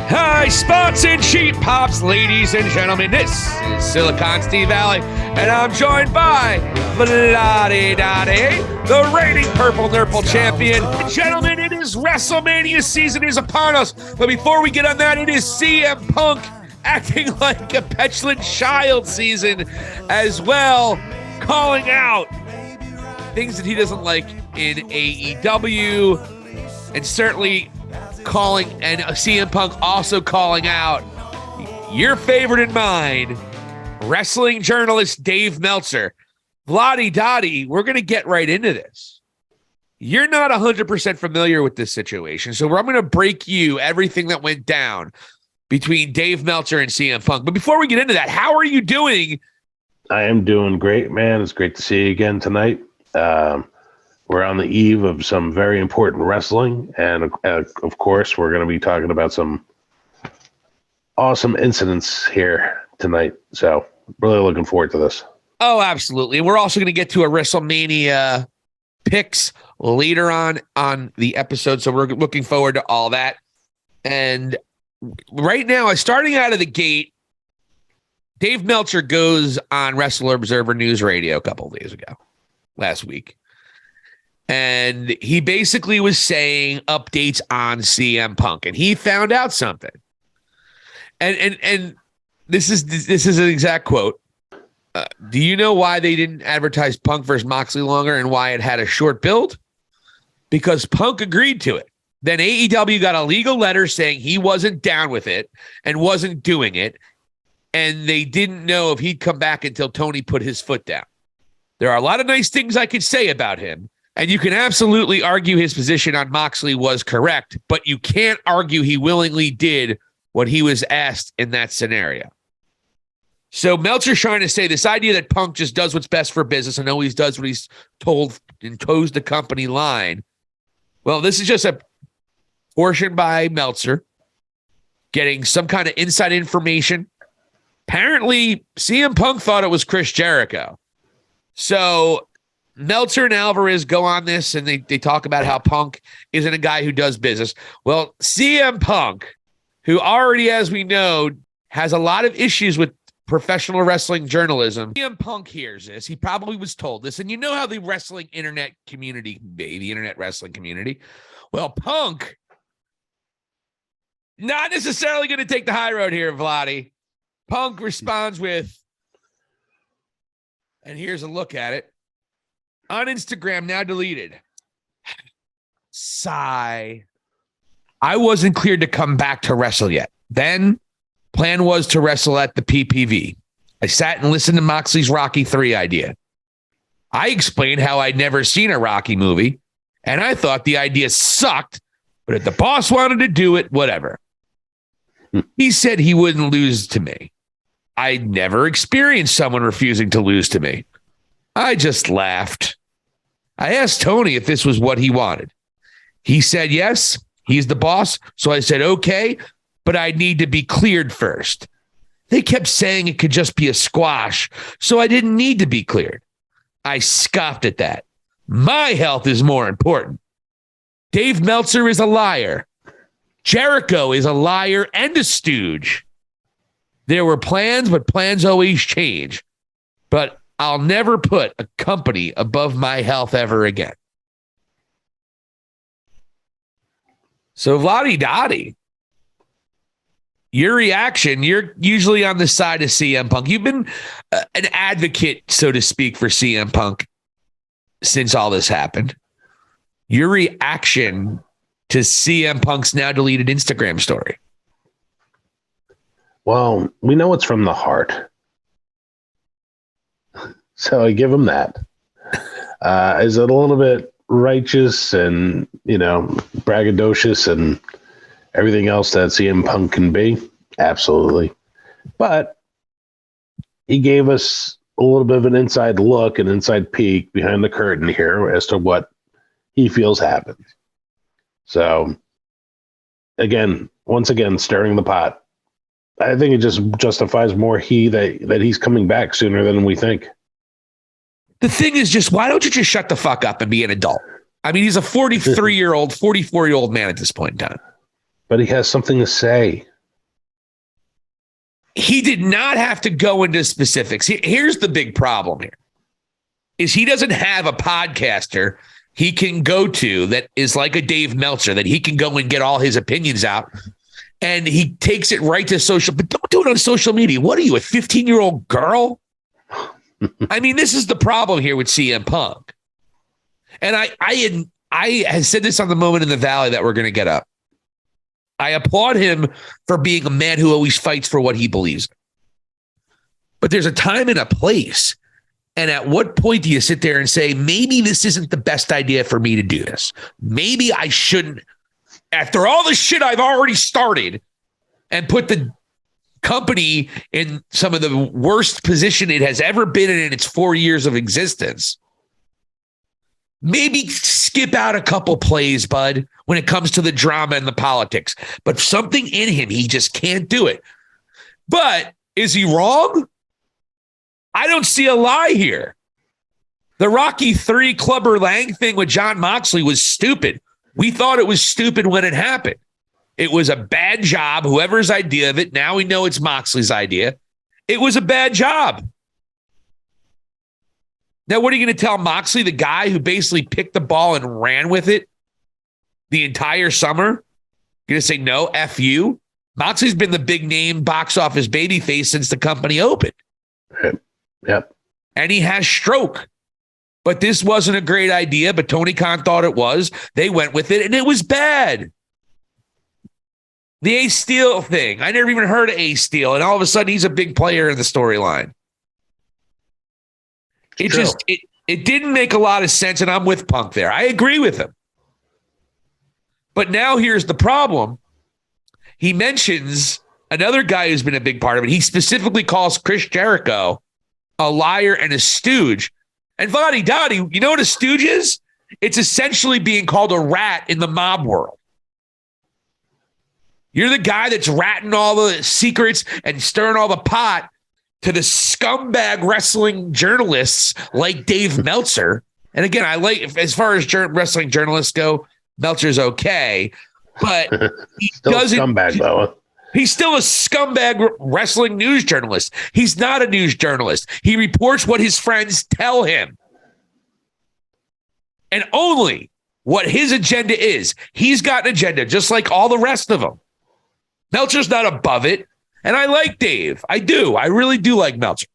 Hi, spots and sheep pops, ladies and gentlemen. This is Silicon Steve Alley, and I'm joined by Bloody Dottie, the reigning Purple Nurple champion. Gentlemen, it is WrestleMania season is upon us. But before we get on that, it is CM Punk acting like a petulant child season as well, calling out things that he doesn't like in AEW, and certainly calling, and CM Punk also calling out your favorite and mine, wrestling journalist Dave Meltzer. Vladi Dottie, we're going to get right into this. You're not 100% familiar with this situation, so I'm going to break you everything that went down between Dave Meltzer and CM Punk. But before we get into that, how are you doing? I am doing great, man. It's great to see you again tonight. We're on the eve of some very important wrestling, and of course, we're going to be talking about some awesome incidents here tonight. So, really looking forward to this. Oh, absolutely. And we're also going to get to a WrestleMania picks later on the episode, so we're looking forward to all that. And right now, starting out of the gate, Dave Meltzer goes on Wrestler Observer News Radio a couple of days ago, last week. And he basically was saying updates on CM Punk, and he found out something. And this is an exact quote. Do you know why they didn't advertise Punk versus Moxley longer and why it had a short build? Because Punk agreed to it. Then AEW got a legal letter saying he wasn't down with it and wasn't doing it, and they didn't know if he'd come back until Tony put his foot down. There are a lot of nice things I could say about him, and you can absolutely argue his position on Moxley was correct, but you can't argue he willingly did what he was asked in that scenario. So Meltzer's trying to say this idea that Punk just does what's best for business and always does what he's told and toes the company line. Well, this is just a portion by Meltzer getting some kind of inside information. Apparently, CM Punk thought it was Chris Jericho. So Meltzer and Alvarez go on this, and they talk about how Punk isn't a guy who does business. Well, CM Punk, who already, as we know, has a lot of issues with professional wrestling journalism. CM Punk hears this. He probably was told this. And you know how the wrestling internet community can be, the internet wrestling community. Well, Punk, not necessarily going to take the high road here, Vladi. Punk responds with, and here's a look at it. On Instagram, now deleted. Sigh. I wasn't cleared to come back to wrestle yet. Then, plan was to wrestle at the PPV. I sat and listened to Moxley's Rocky 3 idea. I explained how I'd never seen a Rocky movie, and I thought the idea sucked, but if the boss wanted to do it, whatever. He said he wouldn't lose to me. I'd never experienced someone refusing to lose to me. I just laughed. I asked Tony if this was what he wanted. He said yes, he's the boss. So I said, okay, but I need to be cleared first. They kept saying it could just be a squash, so I didn't need to be cleared. I scoffed at that. My health is more important. Dave Meltzer is a liar. Jericho is a liar and a stooge. There were plans, but plans always change. But I'll never put a company above my health ever again. So, Vladi Dottie, your reaction, you're usually on the side of CM Punk. You've been an advocate, so to speak, for CM Punk since all this happened. Your reaction to CM Punk's now deleted Instagram story? Well, we know it's from the heart. So I give him that. Is it a little bit righteous and, braggadocious and everything else that CM Punk can be? Absolutely. But he gave us a little bit of an inside look, an inside peek behind the curtain here as to what he feels happened. So, once again, stirring the pot. I think it just justifies more that he's coming back sooner than we think. The thing is just, why don't you just shut the fuck up and be an adult? I mean, he's a 43-year-old, 44-year-old man at this point in time. But he has something to say. He did not have to go into specifics. Here's the big problem here, is he doesn't have a podcaster he can go to that is like a Dave Meltzer, that he can go and get all his opinions out. And he takes it right to social, but don't do it on social media. What are you, a 15-year-old girl? I mean, this is the problem here with CM Punk. And I had said this on the Moment in the Valley that we're going to get up. I applaud him for being a man who always fights for what he believes in. But there's a time and a place. And at what point do you sit there and say, maybe this isn't the best idea for me to do this? Maybe I shouldn't, after all the shit I've already started and put the company in some of the worst position it has ever been in its 4 years of existence. Maybe skip out a couple plays, bud, when it comes to the drama and the politics. But something in him, he just can't do it. But is he wrong? I don't see a lie here. The Rocky III Clubber Lang thing with Jon Moxley was stupid. We thought it was stupid when it happened. It was a bad job, whoever's idea of it. Now we know it's Moxley's idea. It was a bad job. Now, what are you going to tell Moxley, the guy who basically picked the ball and ran with it the entire summer? You're going to say, no, F you? Moxley's been the big name box office babyface since the company opened. Yep. And he has stroke. But this wasn't a great idea, but Tony Khan thought it was. They went with it, and it was bad. The Ace Steel thing. I never even heard of Ace Steel, and all of a sudden he's a big player in the storyline. It didn't make a lot of sense, and I'm with Punk there. I agree with him. But now here's the problem. He mentions another guy who's been a big part of it. He specifically calls Chris Jericho a liar and a stooge. And Vadi Dottie, you know what a stooge is? It's essentially being called a rat in the mob world. You're the guy that's ratting all the secrets and stirring all the pot to the scumbag wrestling journalists like Dave Meltzer. And again, I like, as far as wrestling journalists go, Meltzer's okay, but he doesn't. Scumbag, though. He's still a scumbag wrestling news journalist. He's not a news journalist. He reports what his friends tell him. And only what his agenda is. He's got an agenda, just like all the rest of them. Meltzer's not above it. And I like Dave. I do. I really do like Meltzer.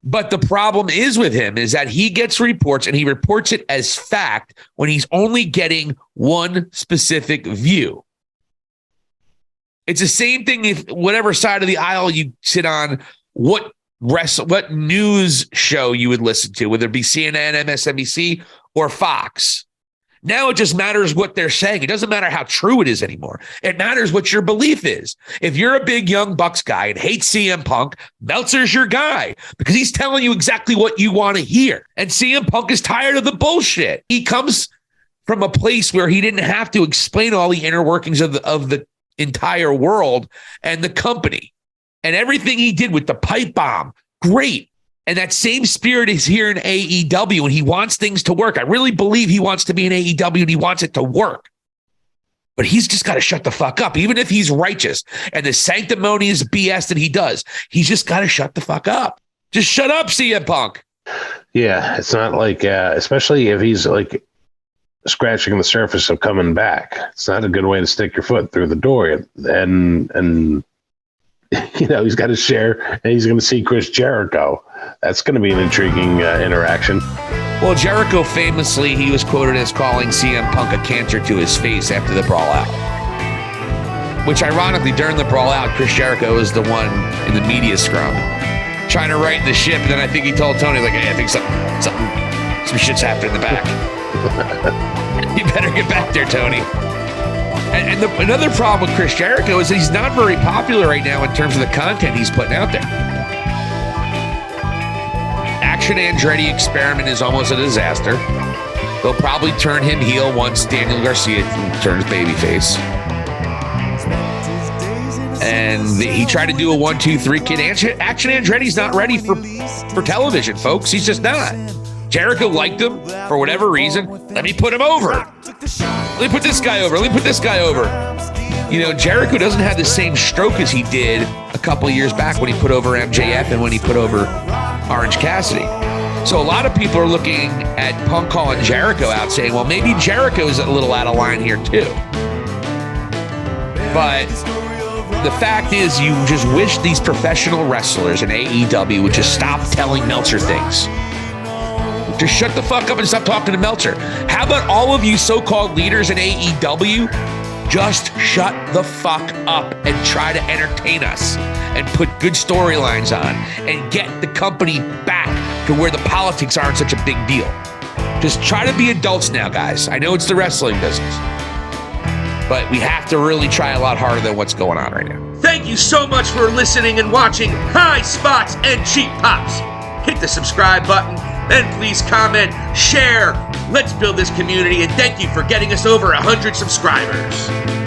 But the problem is with him is that he gets reports and he reports it as fact when he's only getting one specific view. It's the same thing if whatever side of the aisle you sit on, what news show you would listen to, whether it be CNN, MSNBC, or Fox. Now it just matters what they're saying. It doesn't matter how true it is anymore. It matters what your belief is. If you're a big Young Bucks guy and hate CM Punk, Meltzer's your guy because he's telling you exactly what you want to hear. And CM Punk is tired of the bullshit. He comes from a place where he didn't have to explain all the inner workings of the entire world and the company. And everything he did with the pipe bomb, great. And that same spirit is here in AEW, and he wants things to work. I really believe he wants to be in AEW, and he wants it to work. But he's just got to shut the fuck up, even if he's righteous. And the sanctimonious BS that he does, he's just got to shut the fuck up. Just shut up, CM Punk. Yeah, it's not like, especially if he's like scratching the surface of coming back. It's not a good way to stick your foot through the door. And you know, he's got to share, and he's going to see Chris Jericho. That's going to be an intriguing interaction. Well, Jericho famously, he was quoted as calling CM Punk a cancer to his face after the Brawl Out. Which, ironically, during the Brawl Out, Chris Jericho was the one in the media scrum trying to right the ship. And then I think he told Tony, like, hey, I think some shit's happening in the back. You better get back there, Tony. And another problem with Chris Jericho is that he's not very popular right now in terms of the content he's putting out there. Action Andretti experiment is almost a disaster. They'll probably turn him heel once Daniel Garcia turns babyface. And he tried to do a 1, 2, 3 kid. Action Andretti's not ready for television, folks. He's just not. Jericho liked him for whatever reason. Let me put him over. Let me put this guy over. Let me put this guy over. You know, Jericho doesn't have the same stroke as he did a couple of years back when he put over MJF and when he put over Orange Cassidy. So a lot of people are looking at Punk calling Jericho out saying, well, maybe Jericho's a little out of line here too. But the fact is, you just wish these professional wrestlers in AEW would just stop telling Meltzer things. Just shut the fuck up and stop talking to Meltzer. How about all of you so-called leaders in AEW just shut the fuck up and try to entertain us and put good storylines on and get the company back to where the politics aren't such a big deal. Just try to be adults now, guys. I know it's the wrestling business, but we have to really try a lot harder than what's going on right now. Thank you so much for listening and watching High Spots and Cheap Pops. Hit the subscribe button and please comment, share. Let's build this community, and thank you for getting us over 100 subscribers.